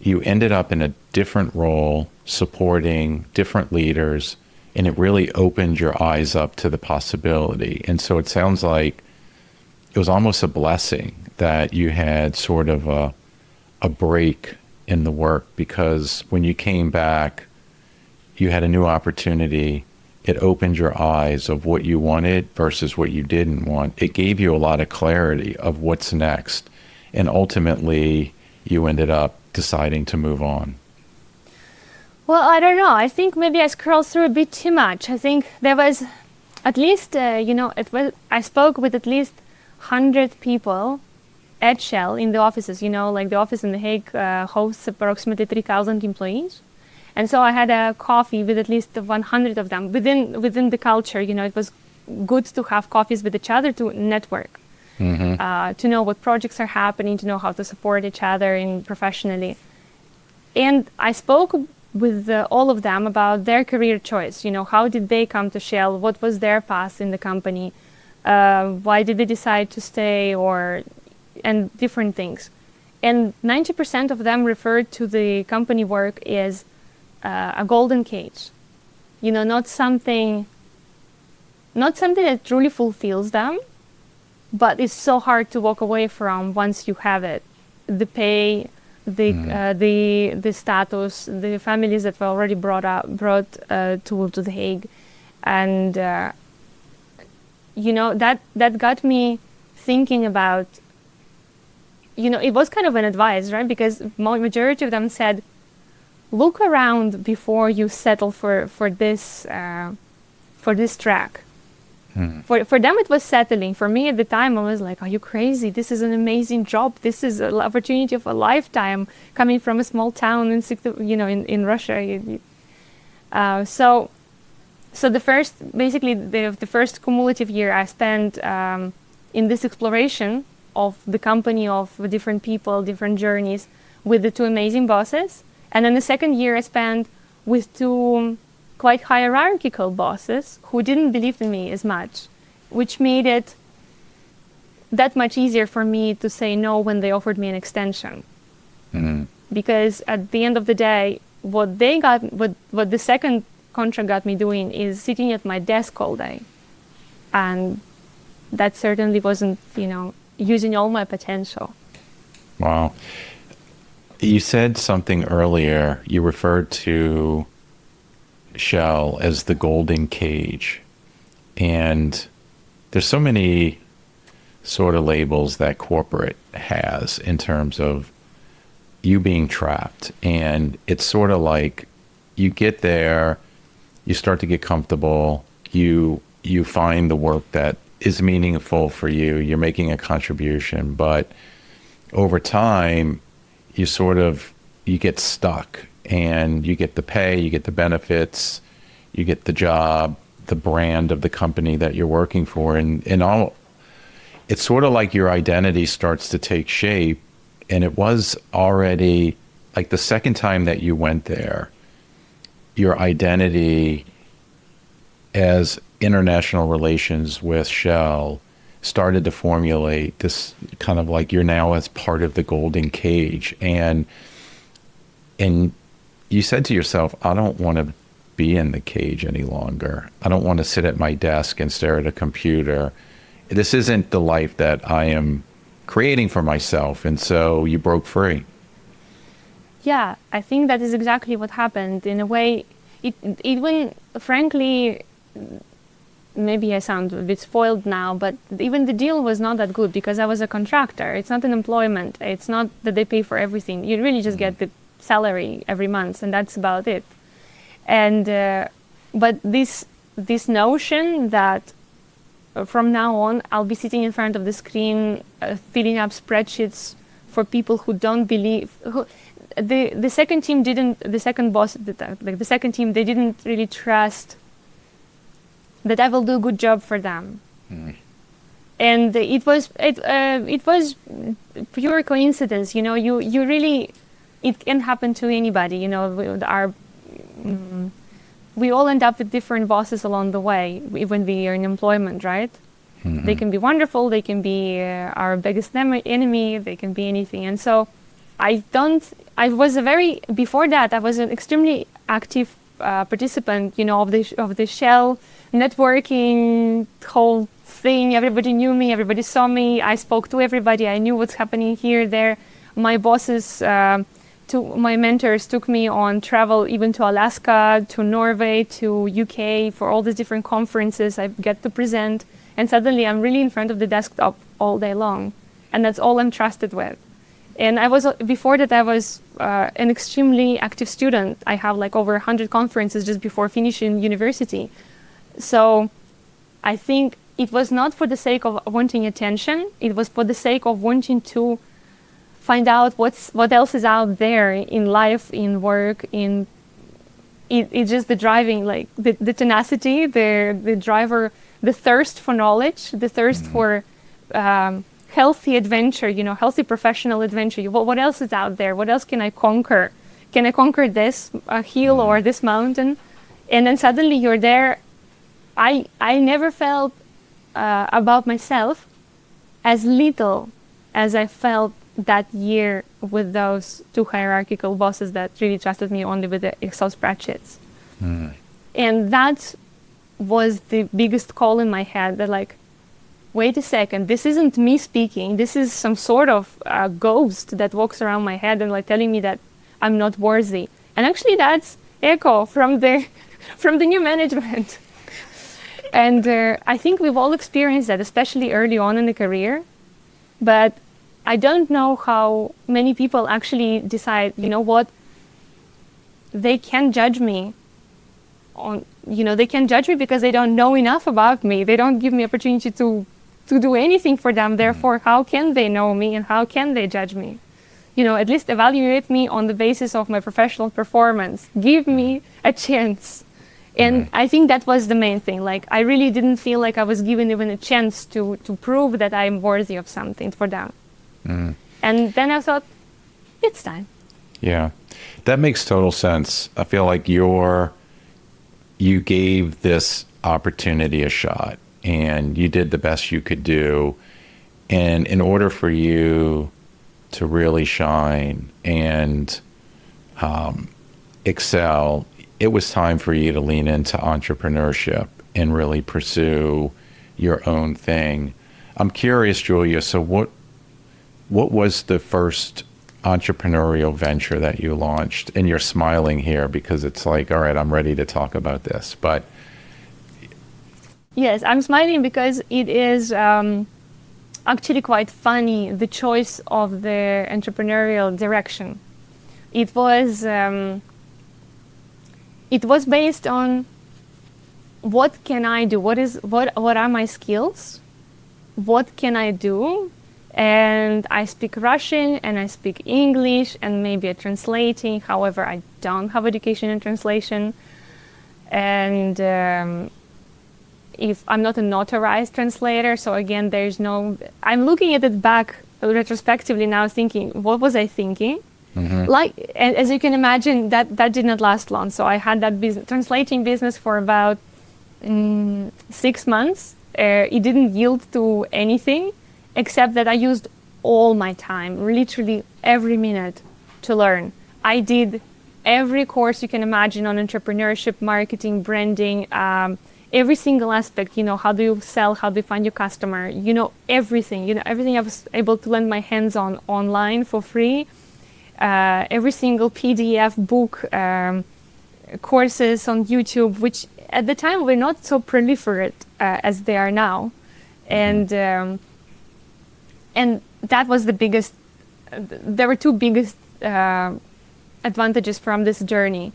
you ended up in a different role, supporting different leaders, and it really opened your eyes up to the possibility. And so it sounds like it was almost a blessing that you had sort of a break in the work, because when you came back, you had a new opportunity. It opened your eyes of what you wanted versus what you didn't want. It gave you a lot of clarity of what's next. And ultimately, you ended up deciding to move on. Well, I don't know. I think maybe I scrolled through a bit too much. I think there was at least, I spoke with at least 100 people at Shell in the offices. Like the office in The Hague hosts approximately 3,000 employees. And so I had a coffee with at least 100 of them within the culture. It was good to have coffees with each other to network, to know what projects are happening, to know how to support each other professionally. And I spoke with all of them about their career choice. How did they come to Shell? What was their path in the company? Why did they decide to stay, and different things. And 90% of them referred to the company work as a golden cage. Not something that truly fulfills them, but it's so hard to walk away from once you have it. The pay, the status, the families that were already brought to The Hague, and that got me thinking about. It was kind of an advice, right? Because majority of them said, look around before you settle for this track. For them, it was settling. For me, at the time, I was like, "Are you crazy? This is an amazing job. This is an opportunity of a lifetime." Coming from a small town in Russia, so the first cumulative year I spent in this exploration of the company, of different people, different journeys, with the two amazing bosses. And then the second year I spent with two quite hierarchical bosses who didn't believe in me as much, which made it that much easier for me to say no when they offered me an extension. Because at the end of the day, what the second contract got me doing is sitting at my desk all day. And that certainly wasn't, using all my potential. Wow. You said something earlier. You referred to Shell as the golden cage. And there's so many sort of labels that corporate has in terms of you being trapped. And it's sort of like you get there, you start to get comfortable, you find the work that is meaningful for you, you're making a contribution, but over time you get stuck, and you get the pay, you get the benefits, you get the job, the brand of the company that you're working for, and all. It's sort of like your identity starts to take shape. And it was already like the second time that you went there, your identity as international relations with Shell started to formulate this kind of like you're now as part of the golden cage. And you said to yourself, I don't want to be in the cage any longer. I don't want to sit at my desk and stare at a computer. This isn't the life that I am creating for myself. And so you broke free. Yeah, I think that is exactly what happened. In a way, frankly, maybe I sound a bit spoiled now, but even the deal was not that good because I was a contractor. It's not an employment. It's not that they pay for everything. You really just get the salary every month, and that's about it. And but this notion that from now on I'll be sitting in front of the screen, filling up spreadsheets for people who don't believe. The second team didn't. The second boss, the second team, they didn't really trust that I will do a good job for them. And it was pure coincidence. You really, it can happen to anybody. We all end up with different bosses along the way when we are in employment, right? They can be wonderful. They can be our biggest enemy. They can be anything. And so before that, I was an extremely active participant, of the Shell networking whole thing. Everybody knew me. Everybody saw me. I spoke to everybody. I knew what's happening here, there. My bosses, my mentors took me on travel, even to Alaska, to Norway, to UK, for all these different conferences I get to present. And suddenly I'm really in front of the desktop all day long. And that's all I'm trusted with. And before that, I was an extremely active student. I have like over 100 conferences just before finishing university. So I think it was not for the sake of wanting attention. It was for the sake of wanting to find out what else is out there in life, in work, in it's just the driving, like the tenacity, the driver, the thirst for knowledge, the thirst for healthy adventure, healthy professional adventure. What else is out there? What else can I conquer? Can I conquer this hill or this mountain? And then suddenly you're there. I never felt about myself as little as I felt that year with those two hierarchical bosses that really trusted me only with the Excel spreadsheets. And that was the biggest call in my head, that like, wait a second, this isn't me speaking. This is some sort of ghost that walks around my head and like telling me that I'm not worthy. And actually that's echo from the new management. And I think we've all experienced that, especially early on in the career. But I don't know how many people actually decide, you know what, they can't judge me they can judge me because they don't know enough about me. They don't give me opportunity to do anything for them. Therefore, how can they know me and how can they judge me? At least evaluate me on the basis of my professional performance. Give me a chance. And I think that was the main thing. Like, I really didn't feel like I was given even a chance to prove that I'm worthy of something for them. And then I thought, it's time. Yeah, that makes total sense. I feel like you gave this opportunity a shot and you did the best you could do. And in order for you to really shine and excel, it was time for you to lean into entrepreneurship and really pursue your own thing. I'm curious, Julia, so what was the first entrepreneurial venture that you launched? And you're smiling here because it's like, all right, I'm ready to talk about this. But yes, I'm smiling because it is actually quite funny, the choice of the entrepreneurial direction. It was based on what can I do? What are my skills? What can I do? And I speak Russian and I speak English and maybe translating. However, I don't have education in translation. And if I'm not a notarized translator, so again, I'm looking at it back retrospectively now thinking, what was I thinking? Like, as you can imagine, that did not last long. So I had that translating business for about 6 months. It didn't yield to anything, except that I used all my time, literally every minute, to learn. I did every course you can imagine on entrepreneurship, marketing, branding, every single aspect. How do you sell? How do you find your customer? Everything. Everything I was able to lend my hands on online for free. Every single PDF book, courses on YouTube, which at the time were not so proliferate as they are now. And that was the biggest, there were two biggest advantages from this journey.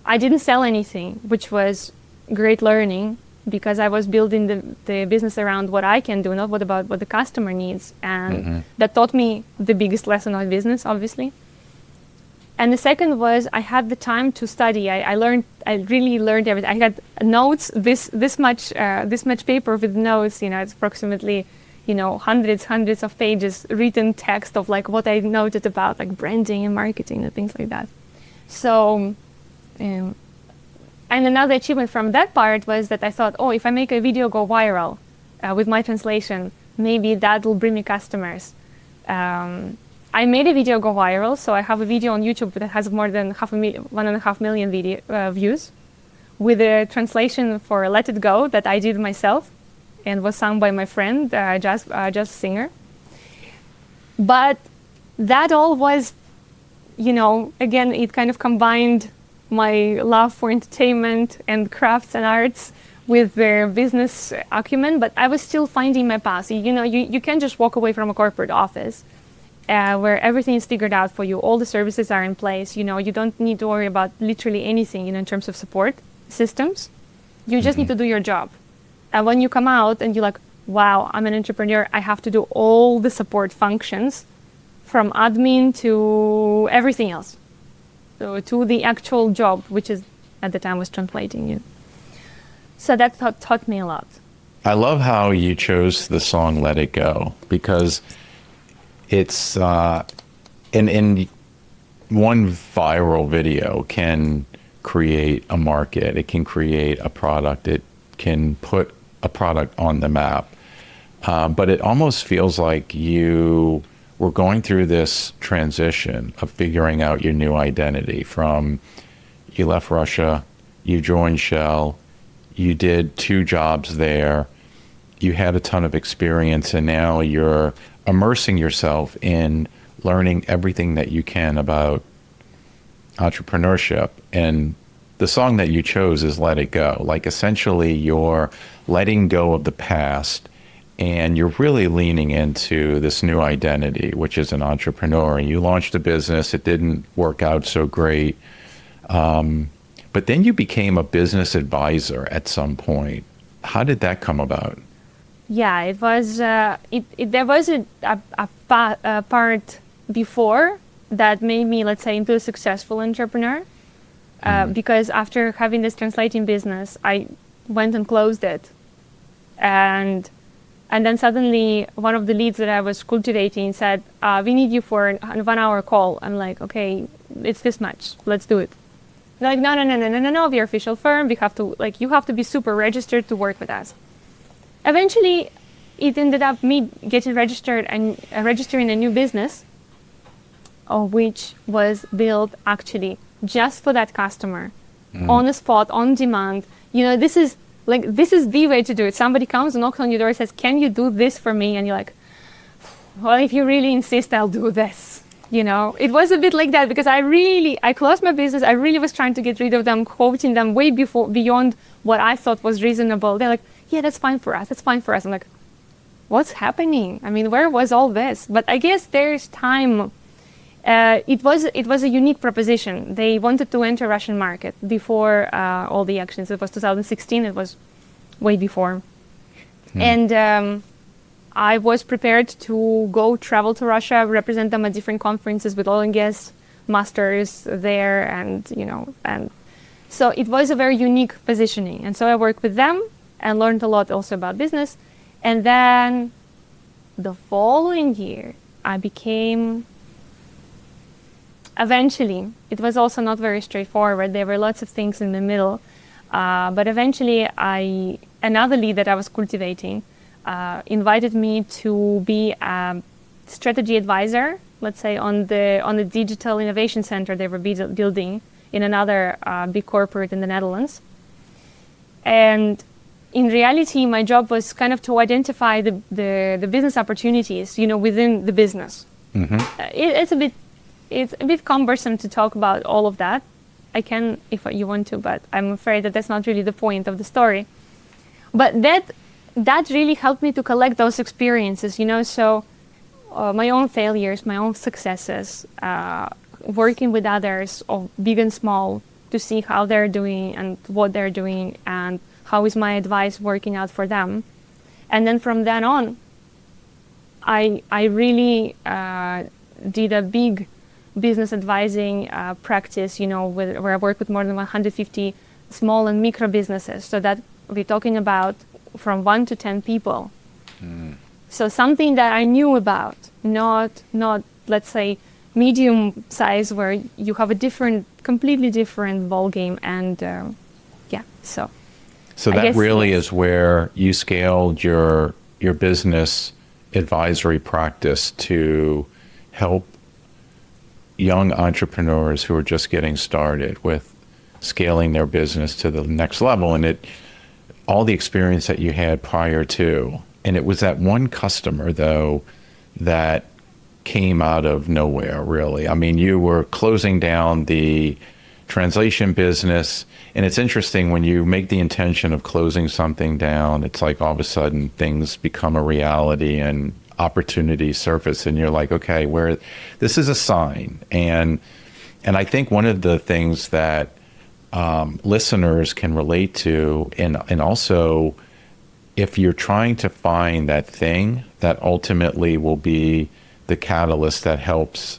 I didn't sell anything, which was great learning, because I was building the business around what I can do, not what the customer needs. And that taught me the biggest lesson of business, obviously. And the second was I had the time to study. I really learned everything. I had notes, this much paper with notes, it's approximately, hundreds of pages, written text of like what I noted about like branding and marketing and things like that. So, and another achievement from that part was that I thought, if I make a video go viral with my translation, maybe that will bring me customers. I made a video go viral, so I have a video on YouTube that has more than 1.5 million views, with a translation for Let It Go that I did myself and was sung by my friend, jazz singer. But that all was, again, it kind of combined my love for entertainment and crafts and arts with their business acumen, but I was still finding my path. You can't just walk away from a corporate office where everything is figured out for you. All the services are in place. You don't need to worry about literally anything, in terms of support systems. You just need to do your job. And when you come out and you're like, wow, I'm an entrepreneur, I have to do all the support functions from admin to everything else. to the actual job, which is at the time was translating you. So that taught me a lot. I love how you chose the song "Let It Go" because it's in one viral video can create a market. It can create a product. It can put a product on the map. But it almost feels like you were going through this transition of figuring out your new identity from you left Russia, you joined Shell, you did 2 jobs there, you had a ton of experience, and now you're immersing yourself in learning everything that you can about entrepreneurship. And the song that you chose is Let It Go. Like essentially you're letting go of the past and you're really leaning into this new identity, which is an entrepreneur. And you launched a business. It didn't work out so great. But then you became a business advisor at some point. How did that come about? Yeah, it was. There was a part before that made me, let's say, into a successful entrepreneur. Because after having this translating business, I went and closed it, and then suddenly one of the leads that I was cultivating said, "We need you for a 1-hour call." I'm like, "Okay, it's this much. Let's do it." They're like, "No. We're official firm. We have to you have to be super registered to work with us." Eventually, it ended up me getting registered and registering a new business, which was built actually just for that customer, on the spot, on demand. This is the way to do it. Somebody comes and knocks on your door and says, "Can you do this for me?" And you're like, "Well, if you really insist, I'll do this." It was a bit like that because I closed my business. I really was trying to get rid of them, quoting them way beyond what I thought was reasonable. They're like, "Yeah, that's fine for us. That's fine for us." I'm like, what's happening? I mean, where was all this? But I guess there's time. It was a unique proposition. They wanted to enter Russian market before all the actions. It was 2016. It was way before. And I was prepared to go travel to Russia, represent them at different conferences with oil and gas masters there, and so it was a very unique positioning. And so I worked with them and learned a lot also about business. And then the following year, I became. Eventually, it was also not very straightforward. There were lots of things in the middle. But eventually, another lead that I was cultivating invited me to be a strategy advisor, let's say, on the digital innovation center they were building in another big corporate in the Netherlands. And in reality, my job was kind of to identify the business opportunities, within the business. Mm-hmm. It's a bit cumbersome to talk about all of that. I can, if you want to, but I'm afraid that that's not really the point of the story. But that really helped me to collect those experiences, So my own failures, my own successes, working with others, of big and small, to see how they're doing and what they're doing and how is my advice working out for them. And then from then on, I really did a big business advising practice, where I work with more than 150 small and micro businesses. So that we're talking about from 1 to 10 people. So something that I knew about, not let's say medium size where you have a completely different ball game. And so that really is where you scaled your business advisory practice to help young entrepreneurs who are just getting started with scaling their business to the next level, and all the experience that you had prior to. And it was that one customer, though, that came out of nowhere, really. I mean, you were closing down the translation business, and it's interesting when you make the intention of closing something down, it's like all of a sudden things become a reality and opportunities surface, and you're like, okay, this is a sign. And I think one of the things that listeners can relate to, and also if you're trying to find that thing that ultimately will be the catalyst that helps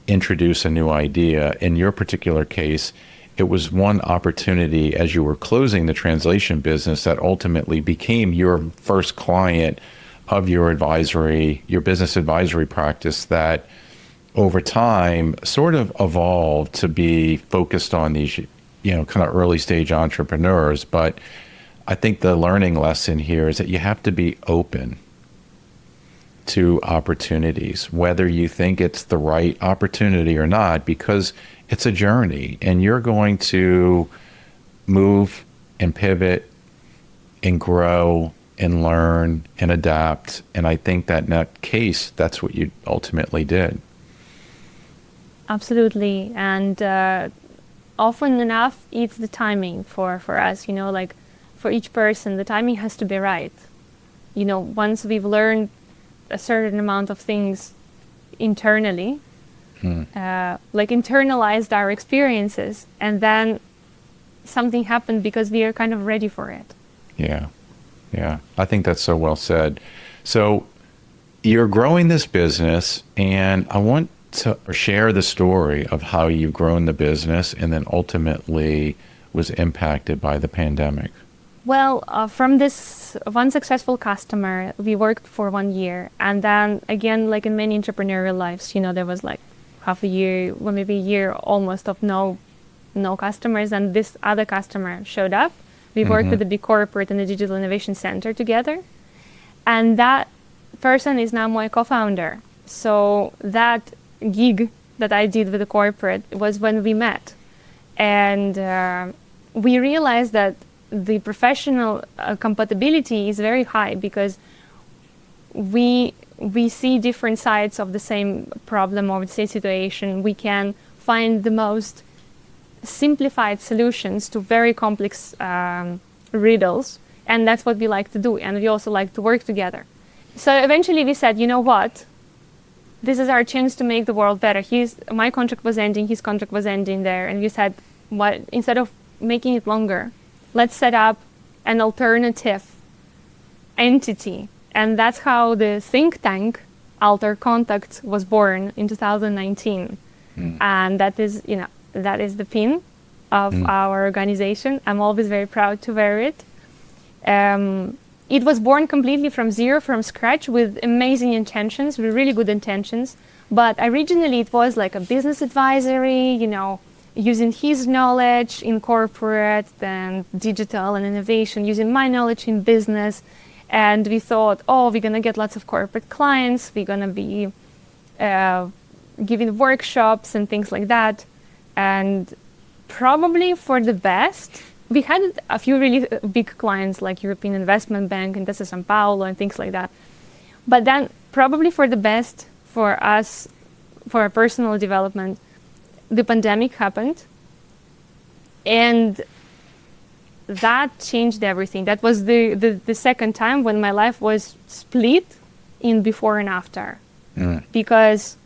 introduce a new idea. In your particular case, it was one opportunity as you were closing the translation business that ultimately became your first client of your business advisory practice, that over time sort of evolved to be focused on these, kind of early stage entrepreneurs. But I think the learning lesson here is that you have to be open to opportunities, whether you think it's the right opportunity or not, because it's a journey and you're going to move and pivot and grow and learn and adapt. And I think that in that case, that's what you ultimately did. Absolutely. And often enough, it's the timing for us, like for each person, the timing has to be right. Once we've learned a certain amount of things internally, like internalized our experiences, and then something happened because we are kind of ready for it. Yeah. I think that's so well said. So you're growing this business, and I want to share the story of how you've grown the business and then ultimately was impacted by the pandemic. Well, from this one successful customer, we worked for 1 year. And then again, like in many entrepreneurial lives, there was like half a year, or maybe a year almost of no customers. And this other customer showed up. We worked with the big corporate and the digital innovation center together. And that person is now my co-founder. So that gig that I did with the corporate was when we met. And we realized that the professional compatibility is very high because we see different sides of the same problem or the same situation. We can find the most simplified solutions to very complex riddles, and that's what we like to do. And we also like to work together. So eventually we said, you know what? This is our chance to make the world better. My contract was ending, his contract was ending there, and we said, what, instead of making it longer, let's set up an alternative entity. And that's how the think tank AlterContacts was born in 2019. And that is the pin of our organization. I'm always very proud to wear it. It was born completely from zero, from scratch, with amazing intentions, with really good intentions. But originally it was like a business advisory, using his knowledge in corporate and digital and innovation, using my knowledge in business. And we thought, we're going to get lots of corporate clients. We're going to be giving workshops and things like that. And probably for the best, we had a few really big clients like European Investment Bank and Intesa San Paulo and things like that. But then probably for the best for us, for our personal development, the pandemic happened. And that changed everything. That was the second time when my life was split in before and after. Because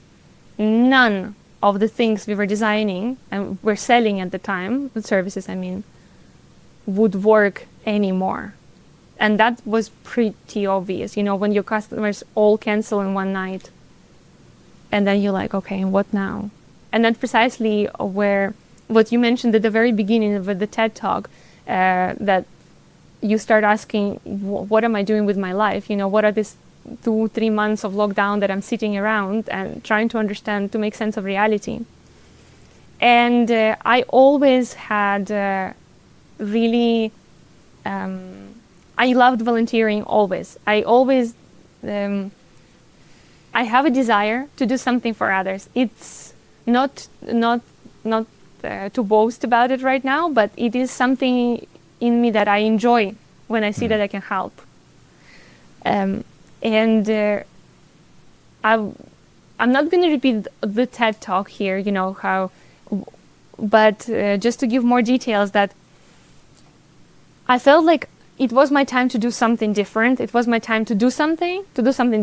none of the things we were designing and were selling at the time, the services would work anymore. And that was pretty obvious, when your customers all cancel in one night. And then you're like, okay, what now? And that's precisely what you mentioned at the very beginning of the TED Talk, that you start asking, what am I doing with my life? What are these 2-3 months of lockdown that I'm sitting around and trying to understand, to make sense of reality? And I always had really, I loved volunteering always. I have a desire to do something for others. It's not to boast about it right now, but it is something in me that I enjoy when I see that I can help. And I'm not going to repeat the TED Talk here, but just to give more details, that I felt like it was my time to do something different. It was my time to do something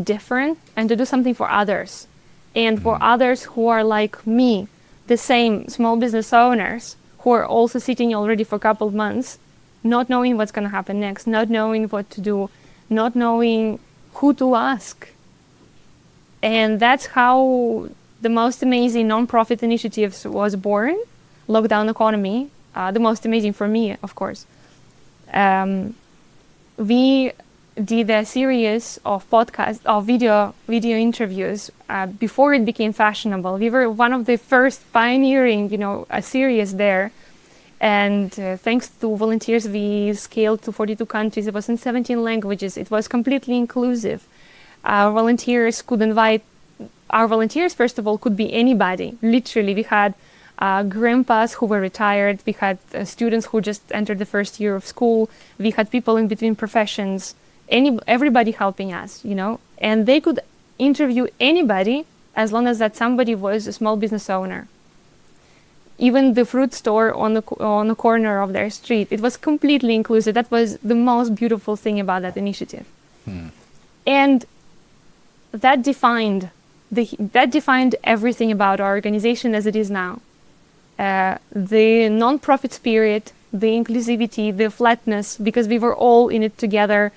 different, and to do something for others. And for others who are like me, the same small business owners who are also sitting already for a couple of months, not knowing what's going to happen next, not knowing what to do, not knowing who to ask. And that's how the most amazing nonprofit initiatives was born. Lockdown economy, the most amazing for me, of course. We did a series of podcasts, of video interviews before it became fashionable. We were one of the first pioneering, a series there. And thanks to volunteers, we scaled to 42 countries. It was in 17 languages. It was completely inclusive. Our volunteers, first of all, could be anybody. Literally, we had grandpas who were retired. We had students who just entered the first year of school. We had people in between professions. Everybody helping us, and they could interview anybody as long as that somebody was a small business owner. Even the fruit store on the corner of their street, it was completely inclusive. That was the most beautiful thing about that initiative. And that defined everything about our organization as it is now. The non-profit spirit, the inclusivity, the flatness, because we were all in it together.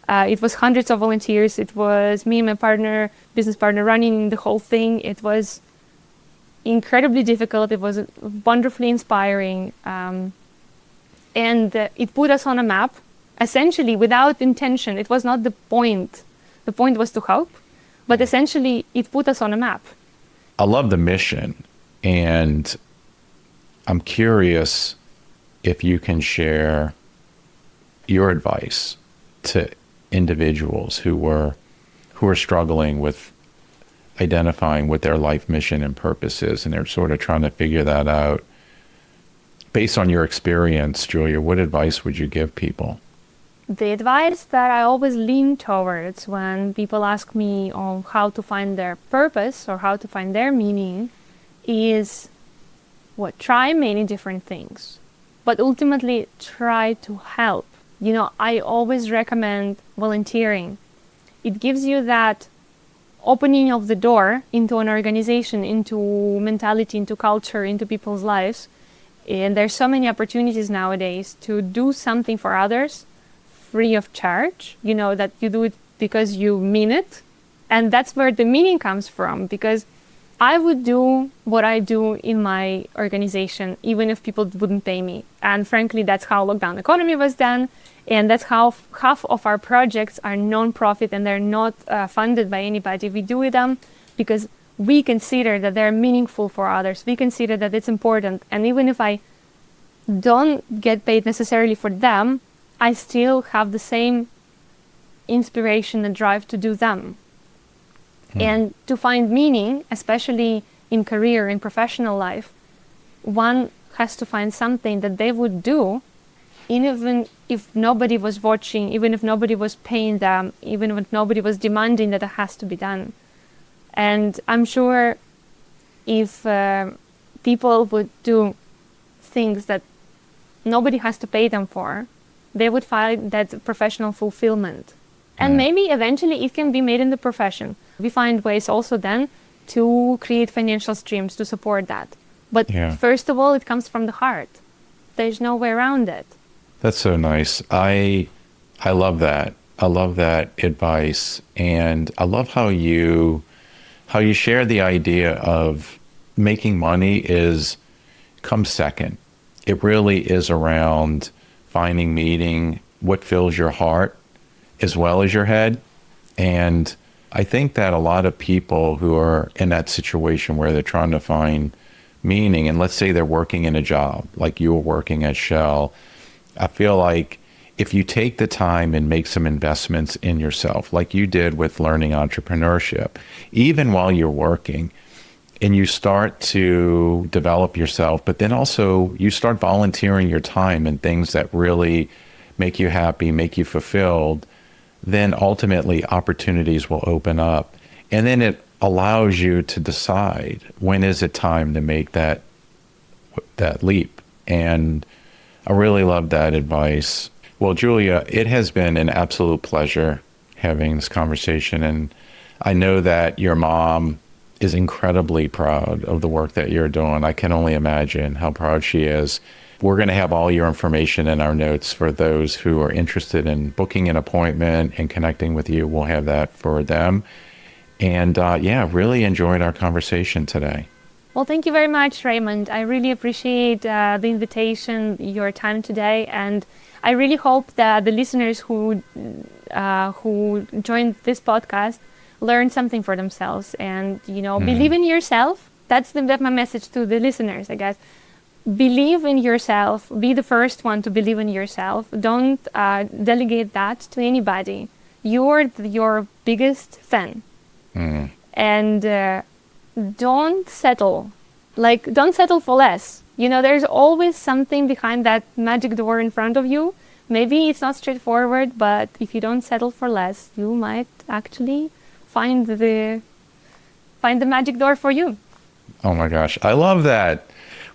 It was hundreds of volunteers. It was me and my business partner running the whole thing. It was incredibly difficult. It was wonderfully inspiring. And it put us on a map, essentially without intention. It was not the point. The point was to help, but essentially it put us on a map. I love the mission, and I'm curious if you can share your advice to individuals who are struggling with identifying what their life mission and purpose is, and they're sort of trying to figure that out. Based on your experience, Julia, what advice would you give people? The advice that I always lean towards when people ask me on how to find their purpose or how to find their meaning is try many different things, but ultimately try to help. I always recommend volunteering. It gives you that opening of the door into an organization, into mentality, into culture, into people's lives. And there's so many opportunities nowadays to do something for others free of charge, that you do it because you mean it. And that's where the meaning comes from, because I would do what I do in my organization, even if people wouldn't pay me. And frankly, that's how Lockdown Economy was done. And that's how half of our projects are non-profit and they're not funded by anybody. We do them because we consider that they're meaningful for others. We consider that it's important. And even if I don't get paid necessarily for them, I still have the same inspiration and drive to do them. And to find meaning, especially in career, in professional life, one has to find something that they would do even if nobody was watching, even if nobody was paying them, even if nobody was demanding that it has to be done. And I'm sure if people would do things that nobody has to pay them for, they would find that professional fulfillment. And maybe eventually it can be made in the profession. We find ways also then to create financial streams to support that. But first of all, it comes from the heart. There's no way around it. That's so nice. I love that. I love that advice. And I love how you share the idea of making money comes second. It really is around finding meaning, what fills your heart as well as your head. And I think that a lot of people who are in that situation where they're trying to find meaning, and let's say they're working in a job, like you were working at Shell, I feel like if you take the time and make some investments in yourself, like you did with learning entrepreneurship, even while you're working, and you start to develop yourself, but then also you start volunteering your time in things that really make you happy, make you fulfilled, then ultimately opportunities will open up. And then it allows you to decide when is it time to make that leap. And I really love that advice. Well, Julia, it has been an absolute pleasure having this conversation. And I know that your mom is incredibly proud of the work that you're doing. I can only imagine how proud she is. We're going to have all your information in our notes for those who are interested in booking an appointment and connecting with you. We'll have that for them. And yeah, really enjoyed our conversation today. Well, thank you very much, Raymond. I really appreciate the invitation, your time today, and I really hope that the listeners who joined this podcast learn something for themselves and, believe in yourself. That's my message to the listeners, I guess. Believe in yourself. Be the first one to believe in yourself. Don't delegate that to anybody. You're your biggest fan. And don't settle. Don't settle for less. There's always something behind that magic door in front of you. Maybe it's not straightforward, but if you don't settle for less, you might actually find the magic door for you. Oh my gosh, I love that.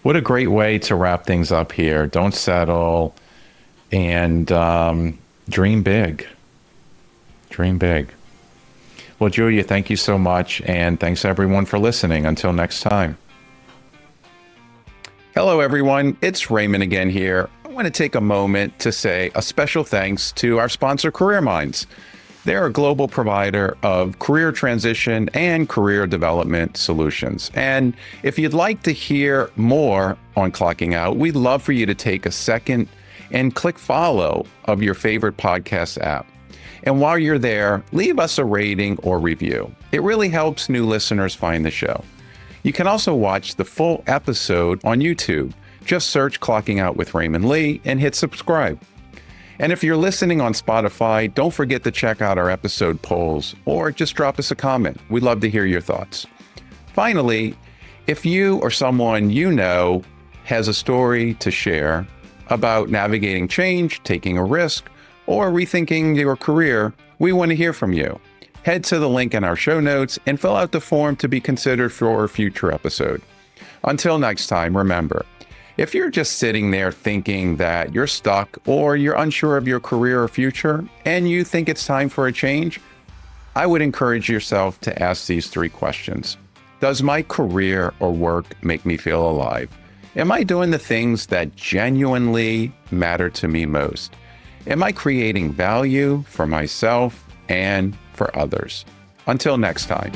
What a great way to wrap things up here. Don't settle, and dream big. Dream big. Well, Julia, thank you so much, and thanks everyone for listening. Until next time. Hello, everyone. It's Raymond again here. I want to take a moment to say a special thanks to our sponsor, Career Minds. They're a global provider of career transition and career development solutions. And if you'd like to hear more on Clocking Out, we'd love for you to take a second and click follow of your favorite podcast app. And while you're there, leave us a rating or review. It really helps new listeners find the show. You can also watch the full episode on YouTube. Just search Clocking Out with Raymond Lee and hit subscribe. And if you're listening on Spotify, don't forget to check out our episode polls or just drop us a comment. We'd love to hear your thoughts. Finally, if you or someone you know has a story to share about navigating change, taking a risk, or rethinking your career, we want to hear from you. Head to the link in our show notes and fill out the form to be considered for a future episode. Until next time, remember, if you're just sitting there thinking that you're stuck or you're unsure of your career or future and you think it's time for a change, I would encourage yourself to ask these 3 questions. Does my career or work make me feel alive? Am I doing the things that genuinely matter to me most? Am I creating value for myself and for others? Until next time.